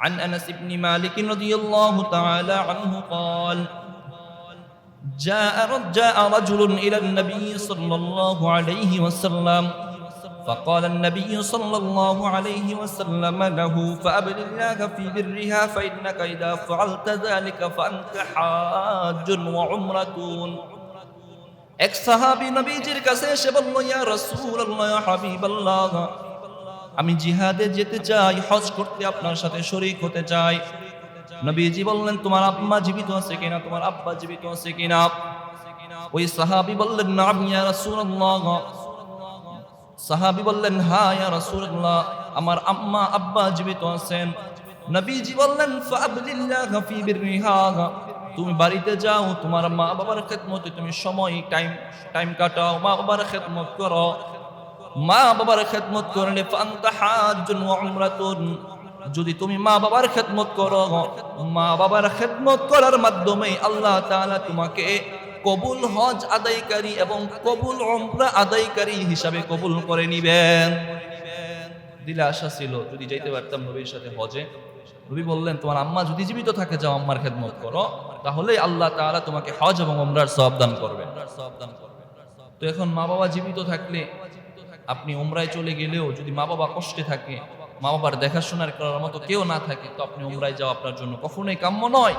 عن أنس بن مالك رضي الله تعالى عنه قال جاء رجل إلى النبي صلى الله عليه وسلم فقال النبي صلى الله عليه وسلم له فأبل الله في برها فإنك إذا فعلت ذلك فأنت حاج وعمرة এক সাহাবী নবীজির কাছে এসে বলল, ইয়া রাসূলুল্লাহ, ইয়া হাবিবাল্লাহ, আমি জিহাদে যেতে চাই, হজ করতে আপনার সাথে শরীক হতে চাই। নবীজি বললেন, তোমার আম্মা জীবিত আছে কিনা, তোমার আব্বা জীবিত আছে কিনা? ওই সাহাবী বললেন, নাম ইয়া রাসূলুল্লাহ। সাহাবী বললেন, হ্যাঁ ইয়া রাসূলুল্লাহ, আমার আম্মা আব্বা জীবিত আছেন। নবীজি বললেন, ফাআবলিল্লাহ ফি বিররিহা, তুমি বাড়িতে যাও, তোমার মা বাবার খেদমতে তুমি সময় টাইম কাটাও, মা বাবার খেদমত করো। মা বাবার খেদমত করলে ফান্তা হাজ্জুন ওয়া উমরাতুন, যদি তুমি মা বাবার খেদমত করো, মা বাবার খেদমত করার মাধ্যমে আল্লাহ তাআলা তোমাকে কবুল হজ আদায়কারী এবং কবুল উমরা আদায়কারী হিসাবে কবুল করে নিবেন। দিলে আশা ছিল যদি যাইতে পারতাম নবীর সাথে হজে। নবী বললেন, তোমার আম্মা যদি জীবিত থাকে, যাও আম্মার খেদমত করো, তাহলে আল্লাহ তাআলা তোমাকে হজ এবং উমরার সওয়াব দান করবেন। তো এখন মা বাবা জীবিত থাকলে আপনি উমরায় চলে গেলেও যদি মা বাবা কষ্টে থাকে, মা বাবার দেখাশোনার করার মতো কেউ না থাকে, তো আপনি উমরায় যাওয়া আপনার জন্য কখনোই কাম্য নয়,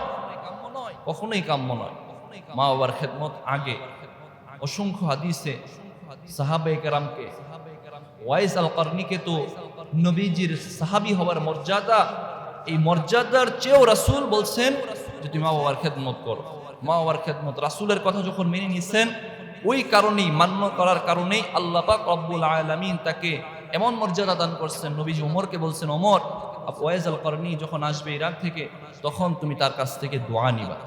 কখনোই কাম্য নয়। মা বাবার খেদমত আগে। অসংখ্য হাদিসে সাহাবায়ে কেরামকে, ওয়াইস আল কারনিকে তো নবীজির সাহাবী হওয়ার মর্যাদা, এই মর্যাদার চেয়েও রাসূল বলছেন যে তুমি মা বাবার খেদমত করো। মা বাবার খেদমত রাসূলের কথা যখন মেনে নিছেন, ওই কারণেই, মান্য করার কারণেই আল্লাহ পাক রব্বুল আলামিন তাকে এমন মর্যাদা দান করছেন। নবীজি ওমরকে বলছেন, ওমর, ওয়াইস আল কারনি যখন আসবে ইরাক থেকে, তখন তুমি তার কাছ থেকে দোয়া নিবা।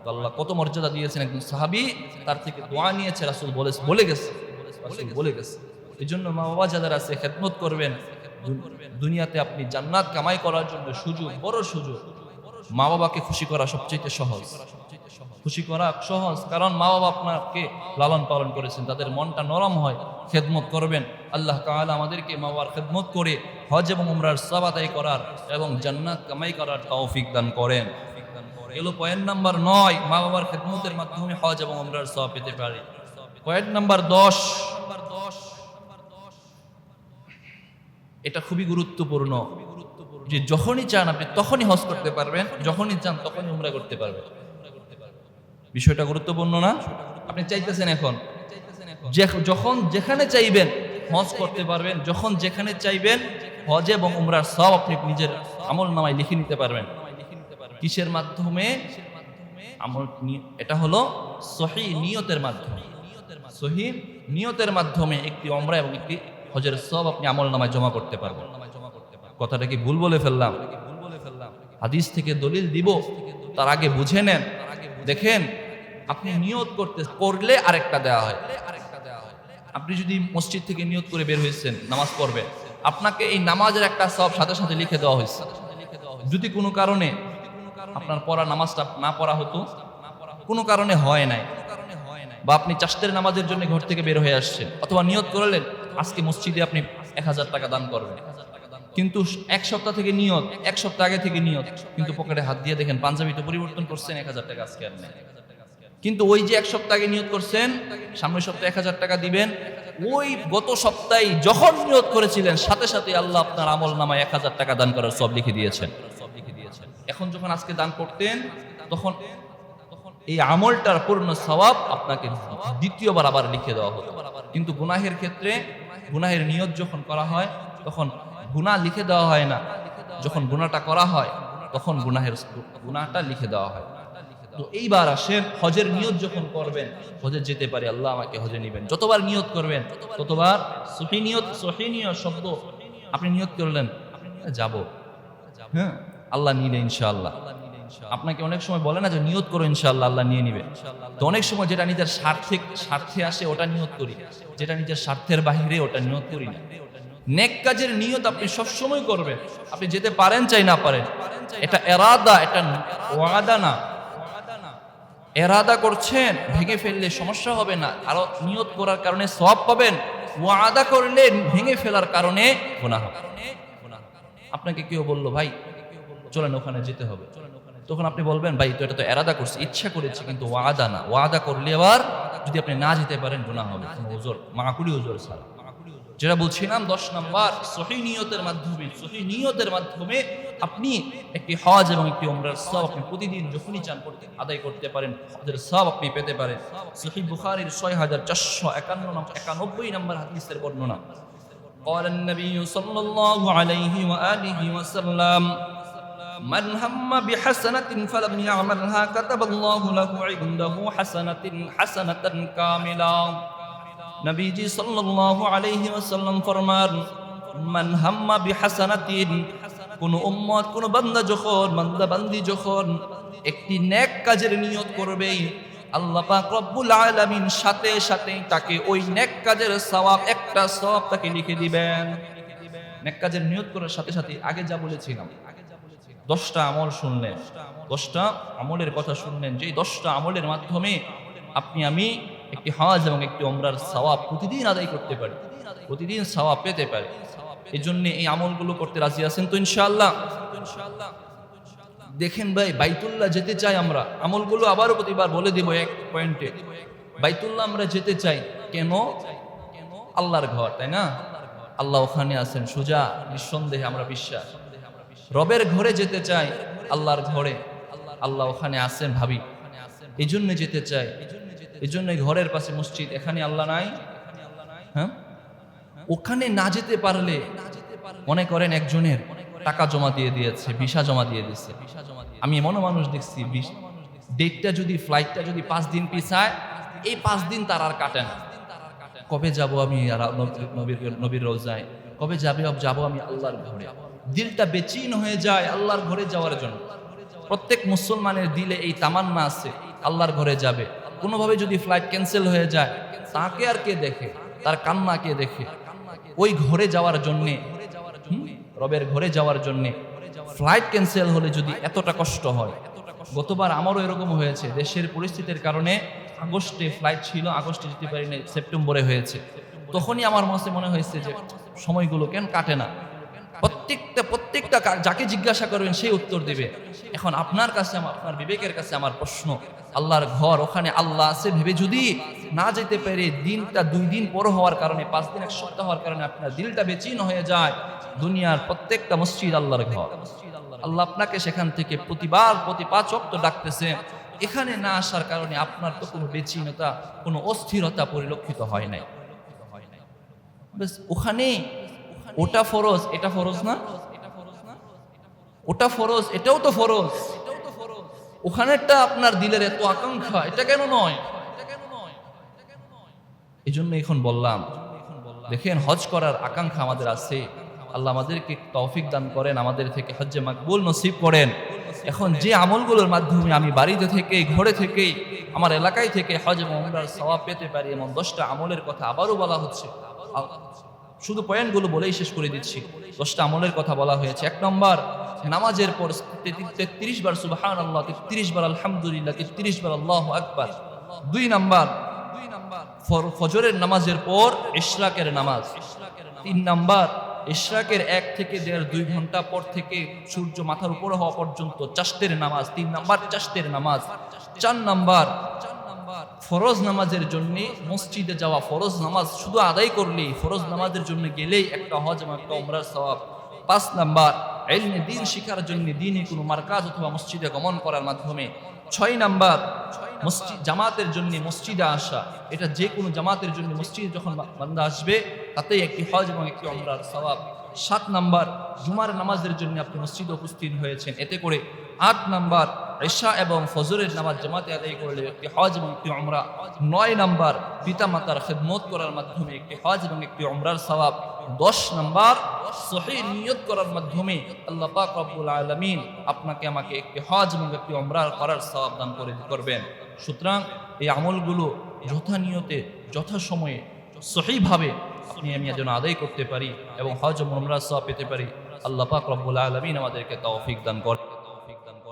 তো আল্লাহ কত মর্যাদা দিয়েছেন, একজন সাহাবী তার থেকে দোয়া নিয়েছে, রাসূল বলে গেছে, রাসূল বলে গেছে। এই জন্য মা বাবা যাদের আছে খেদমত করবেন। দুনিয়াতে আপনি জান্নাত কামাই করার জন্য সুযোগ, বড় সুযোগ। মা বাবাকে খুশি করা সবচেয়ে সহজ, খুশি করা সহজ, কারণ মা বাবা আপনাকে লালন পালন করেছেন, তাদের মনটা নরম হয়। খেদমত করবেন। আল্লাহ তাআলা আমাদেরকে মা বাবার খেদমত করে হজ এবং উমরার সওয়াব আদায় করার এবং জান্নাত কামাই করার তৌফিক দান করেন। এলো পয়েন্ট নাম্বার 9, মা বাবার খেদমতের মাধ্যমে হজ এবং উমরার সওয়াব পেতে পারি। পয়েন্ট নাম্বার 10, এটা খুবই গুরুত্বপূর্ণ, যে যখনই চান আপনি তখনই হজ করতে পারবেন, যখনই চান তখনই উমরা করতে পারবেন। বিষয়টা গুরুত্বপূর্ণ না? আপনি চাইতেছেন এখন, যখন যেখানে চাইবেন হজ করতে পারবেন, যখন যেখানে চাইবেন হজ এবং উমরার সওয়াব আপনি নিজের আমলনামায় লিখে নিতে পারবেন। কিসের মাধ্যমে? এটা হলো সহিহ নিয়তের মাধ্যমে। সহিহ নিয়তের মাধ্যমে একটি উমরা এবং একটি হজের সওয়াব আপনি আমলনামায় জমা করতে পারবেন। কথাটা কি ভুল বলে ফেললাম? হাদিস থেকে দলিল দিব, তার আগে বুঝে নেন। দেখেন, আপনি নিয়ত করলে আরেকটা দেওয়া হয়। আপনি যদি মসজিদ থেকে নিয়ত করে বের হয়েছেন নামাজ পড়বেন, আপনাকে এই নামাজের একটা সওয়াব সাথে সাথে লিখে দেওয়া হয়েছে। যদি কোনো কারণে আপনার পড়া নামাজটা না পড়া হতো, কোনো কারণে হয় নাই, বা আপনি চাষতের নামাজের জন্য ঘর থেকে বের হয়ে আসছেন, অথবা নিয়ত করলেন আজকে মসজিদে আপনি 1000 টাকা দান করবেন, কিন্তু এক সপ্তাহ থেকে নিয়ত, এক সপ্তাহ আগে থেকে নিয়ত, কিন্তু পকেটে হাত দিয়ে দেখেন পাঞ্জাবি তো পরিবর্তন করছেন, 1000 টাকা আজকে আর নেই। কিন্তু ওই যে এক সপ্তাহ আগে নিয়ত করছেন সামনের সপ্তাহে 1000 টাকা দিবেন, ওই গত সপ্তাহে যখন নিয়ত করেছিলেন সাথে সাথে আল্লাহ আপনার আমল নামায় 1000 টাকা দান করার সব লিখে দিয়েছেন। এখন যখন আজকে দান করতেন, তখন এই আমলটার পূর্ণ সওয়াব আপনাকে দ্বিতীয়বার আবার লিখে দেওয়া হতো। কিন্তু গুনাহের ক্ষেত্রে, গুনাহের নিয়ত যখন করা হয় তখন গুনাহ লিখে দেওয়া হয় না, যখন গুনাহটা করা হয় তখন গুনাহটা লিখে দেওয়া হয়। তো এইবার আসেন, হজের নিয়ত যখন করবেন, হজে যেতে পারি, আল্লাহ আমাকে হজে নিবেন, যতবার নিয়ত করবেন ততবার সহিহ নিয়ত শব্দ আপনি নিয়ত করলেন যাব, হ্যাঁ আল্লাহ নিলে ইনশাআল্লাহ। আপনাকে অনেক সময় বলে না যে নিয়ত করো ইনশাআল্লাহ, আল্লাহ নিয়ে নিবে। তো অনেক সময় যেটা নিজের স্বার্থে আসে ওটা নিয়ত করি, যেটা নিজের স্বার্থের বাহিরে ওটা নিয়ত করি না। নেক কাজের নিয়ত আপনি সবসময় করবেন, আপনি যেতে পারেন চাই না পারেন। এটা এরাদা, এটা ওয়াদা না। এরাদা করছেন, ভেঙে ফেললে সমস্যা হবে না, আরো নিয়ত করার কারণে সওয়াব পাবেন। ওয়াদা করলে ভেঙে ফেলার কারণে গুনাহ হবে। আপনাকে কেউ বলল ভাই চলেন ওখানে যেতে হবে। তখন আপনি বলবেন ভাই তো এটা তো এরাদা করছি, ইচ্ছা করেছি, কিন্তু ওয়াদা না। ওয়াদা করলে আবার যদি আপনি না যেতে পারেন গুনাহ হবে, কোনো ওজর, মাকুলি ওজর ছাড়া। যেটা বলছিলাম 10 নাম্বার, সহিহ নিয়তের মাধ্যমে আপনি একটি হজ এবং একটি উমরার সওয়াব আপনি প্রতিদিন যখনই চান আদায় করতে পারেন, হজের সওয়াব আপনি পেতে পারেন। সহিহ বুখারীর 6491 নাম্বার হাদিসের বর্ণনা। قال النبي صلى الله عليه وآله وسلم من هم بحسنة فلم يعملها كتب الله له عنده حسنة كاملة। নবীজি সাল্লাল্লাহু আলাইহি ওয়াসাল্লাম ফরমান, মান হাম্মা বিহাসানাতিন, কোন উম্মত, কোন বান্দি যখন একটি নেক কাজের নিয়ত করবে, আল্লাহ পাক রব্বুল আলামিন সাথে সাথে তাকে ওই নেক কাজের সওয়াব, একটা সওয়াব তাকে লিখে দিবেন। নেক কাজের নিয়ত করার সাথে সাথে আগে যা বলেছিলাম 10টা আমল শুনলেন, 10টা আমলের কথা শুনলেন, যে 10টা আমলের মাধ্যমে আমি একটি হজ এবং একটি উমরার সওয়াব প্রতিদিন আদায় করতে পারি, প্রতিদিন সওয়াব পেতে পারি। এই জন্য এই আমলগুলো করতে রাজি আছেন তো ইনশাআল্লাহ? দেখেন ভাই, বাইতুল্লাহ যেতে চাই আমরা, আমলগুলো আবারও প্রতিবার বলে দিব এক পয়েন্টে। বাইতুল্লাহ আমরা যেতে চাই কেন? আল্লাহর ঘর, তাই না? আল্লাহ ওখানে আছেন সোজা, নিঃসন্দেহে আমরা বিশ্বাস। রবের ঘরে যেতে চাই, আল্লাহর ঘরে, আল্লাহ ওখানে আছেন ভাবি, এই জন্য যেতে চাই। এই জন্য ঘরের পাশে মসজিদ, এখানে আল্লাহ নাই? হ্যাঁ, ওখানে না যেতে পারলে মনে করেন একজনের টাকা জমা দিয়ে দিয়েছে, ভিসা জমা দিয়ে দিয়েছে। আমি এমনও মানুষ দেখছি ডেটটা যদি, ফ্লাইটটা যদি 5 দিন পিছায়, এই 5 দিন তার আর কাটে না। কবে যাব আমি নবীর রোজায়, কবে যাব আমি আল্লাহর ঘরে। দিলটা বেচৈন হয়ে যায় আল্লাহর ঘরে যাওয়ার জন্য। প্রত্যেক মুসলমানের দিলে এই তামান্না আছে আল্লাহর ঘরে যাবে। কোনোভাবে যদি ফ্লাইট ক্যান্সেল হয়ে যায়, তাকে আর কে দেখে? তার কান্না কে দেখে? ওই ঘরে যাওয়ার জন্যে, রবের ঘরে যাওয়ার জন্যে ফ্লাইট ক্যান্সেল হলে যদি এতটা কষ্ট হয়, গতবার আমারও এরকম হয়েছে। দেশের পরিস্থিতির কারণে আগস্টে ফ্লাইট ছিল, আগস্টে যেতে পারিনি, সেপ্টেম্বরে হয়েছে। তখনই আমার মনে হয়েছে যে সময়গুলো কেন কাটে না। প্রত্যেকটা যাকে জিজ্ঞাসা করবেন সেই উত্তর দিবে। এখন আপনার কাছে, আপনার বিবেকের কাছে আমার প্রশ্ন, আল্লাহর ঘর, ওখানে আল্লাহ আছে ভেবে যদি না যেতে পারে, দিনটা 2 দিন পর হওয়ার কারণে, 5 দিন 1 সপ্তাহ হওয়ার কারণে আপনার দিলটা বেচিন হয়ে যায়, দুনিয়ার প্রত্যেকটা মসজিদ আল্লাহর ঘর। আল্লাহ আপনাকে সেখান থেকে প্রতি 5 ওয়াক্ত ডাকতেছে। এখানে না আসার কারণে আপনার তো কোনো বেচিনতা, কোনো অস্থিরতা পরিলক্ষিত হয় নাই। বেশ, ওখানে ওটা ফরজ, এটা ফরজ না? ওটা ফরজ, এটাও তো ফরজ। ওখানেরটা আপনার দিলের এত আকাঙ্ক্ষা, এটা কেন নয়? এই জন্য এখন বললাম, দেখেন হজ করার আকাঙ্ক্ষা আমাদের আছে। আল্লাহ আমাদেরকে তৌফিক দান করেন, আমাদের থেকে হজ্জে মাকবুল নসিব করেন। এখন যে আমলগুলোর মাধ্যমে আমি বাড়িতে থেকে, ঘরে থেকে, আমার এলাকায় থেকে হজ এবং উমরার সওয়াব পেতে পারি, এমন 10টা আমলের কথা আবারও বলা হচ্ছে। শুধু পয়েন্টগুলো বলেই শেষ করে দিচ্ছি। 10টা আমলের কথা বলা হয়েছে। 1 নম্বর, নামাজের পর 33 বার সুবহানাল্লাহ, 33 বার আলহামদুলিল্লাহ, 33 বার আল্লাহু আকবার। 2 নম্বর, ফজরের নামাজের পর ইশরাকের নামাজ। 3 নম্বর, ইশরাকের 1 থেকে 1.5-2 ঘন্টা পর থেকে সূর্য মাথার উপর হওয়া পর্যন্ত চাশতের নামাজ। 3 নম্বর চাশতের নামাজ। 4 নম্বর, ফরজ নামাজের জন্য মসজিদে যাওয়া, ফরজ নামাজ শুধু আদায় করলেই, ফরজ নামাজের জন্য গেলেই একটা হজ এবং একটা উমরার সওয়াব। 5 নম্বর, ইলমে দ্বীন শিখার জন্য দিনে কোনো মারকাজ অথবা মসজিদে গমন করার মাধ্যমে। 6 নম্বর, মসজিদ জামাতের জন্য মসজিদে আসা। এটা যে কোনো জামাতের জন্য মসজিদে যখন বান্দা আসবে, তাতেই একটি হজ এবং একটি উমরার সওয়াব। 7 নম্বর, জুমার নামাজের জন্য আপনি মসজিদে উপস্থিত হয়েছেন, এতে করে। 8 নম্বর, ইশা এবং ফজরের নামাজ জামাতে আদায় করলে একটি হজ এবং একটি উমরা। 9 নম্বর, পিতামাতার খিদমত করার মাধ্যমে একটি হজ এবং একটি উমরার সওয়াব। 10 নম্বর, সহিহ নিয়ত করার মাধ্যমে আল্লাহ পাক রব্বুল আলামিন আপনাকে আমাকে একটি হজ এবং একটি উমরা করার সওয়াব দান করবেন। সুতরাং এই আমলগুলো যথা নিয়তে, যথা সময়ে, সহিভাবে আমি যেন আদায় করতে পারি এবং হজ এবং উমরার সওয়াব পেতে পারি। আল্লাহ পাক রব্বুল আলামিন আমাদেরকে তৌফিক দান করেন।